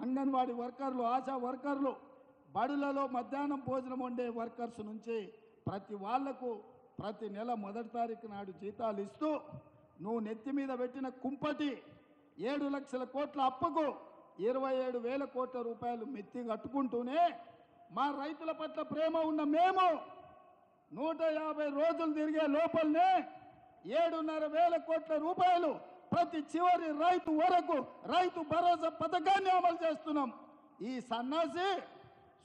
అంగన్వాడీ వర్కర్లు, ఆశా వర్కర్లు, బడులలో మధ్యాహ్నం భోజనం వండే వర్కర్స్ నుంచి ప్రతి వాళ్లకు ప్రతి నెల మొదటి తారీఖు నాడు జీతాలు ఇస్తూ నువ్వు నెత్తి మీద పెట్టిన కుంపటి 7 లక్షల కోట్ల అప్పుకు 27,000 కోట్ల రూపాయలు మెత్తి కట్టుకుంటూనే మా రైతుల పట్ల ప్రేమ ఉన్న మేము 150 రోజులు తిరిగే లోపలనే 7,500 కోట్ల రూపాయలు ప్రతి చివరి రైతు వరకు రైతు భరోసా పథకాన్ని అమలు చేస్తున్నాం. ఈ సన్నాసి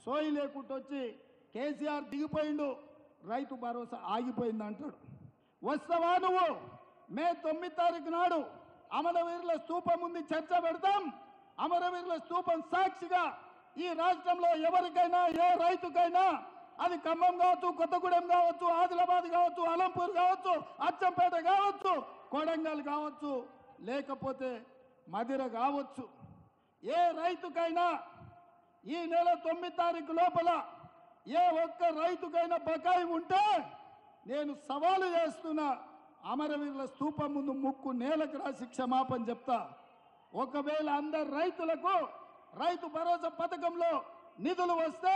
సోయి లేకుండా వచ్చి కేసీఆర్ దిగిపోయిండు, రైతు భరోసా ఆగిపోయింది అంటాడు. వస్తావా నువ్వు? మే 9 తారీఖు నాడు అమరవీరుల స్తూపం ఉంది, చర్చ పెడతాం. అమరవీరుల స్తూపం సాక్షిగా ఈ రాష్ట్రంలో ఎవరికైనా ఏ రైతుకైనా అది ఖమ్మం కావచ్చు, కొత్తగూడెం కావచ్చు, ఆదిలాబాద్ కావచ్చు, అలంపూర్ కావచ్చు, అచ్చంపేట కావచ్చు, కొడంగల్ కావచ్చు, లేకపోతే మదిర కావచ్చు, ఏ రైతుకైనా ఈ నెల 9 తారీఖు లోపల ఏ ఒక్క రైతుకైనా బకాయి ఉంటే నేను సవాలు చేస్తున్నా, అమరవీరుల స్తూపం ముందు ముక్కు నేలకు రాసి క్షమాపణ చెప్తా. ఒకవేళ అందరు రైతులకు రైతు భరోసా పథకంలో నిధులు వస్తే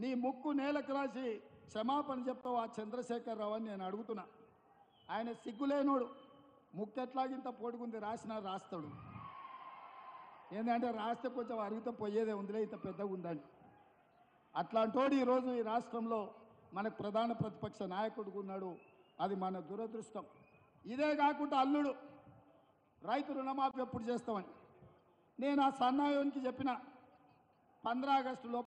నీ ముక్కు నేలకు రాసి క్షమాపణ చెప్తావు ఆ చంద్రశేఖరరావు అని నేను అడుగుతున్నా. ఆయన సిగ్గులేనోడు, ముక్కు ఎట్లాగింత పొడుగుంది, రాస్తాడు. ఏంటంటే రాస్తే కొంచెం అరిగితే పోయేదే ఉందిలే, ఇంత పెద్దగా ఉందని. అట్లాంటోడు ఈరోజు ఈ రాష్ట్రంలో మనకు ప్రధాన ప్రతిపక్ష నాయకుడిగా ఉన్నాడు. అది మన దురదృష్టం. ఇదే కాకుండా అల్లుడు రైతు రుణమాఫీ ఎప్పుడు చేస్తామని నేను ఆ సన్నాయోనికి చెప్పిన 15 ఆగస్టులో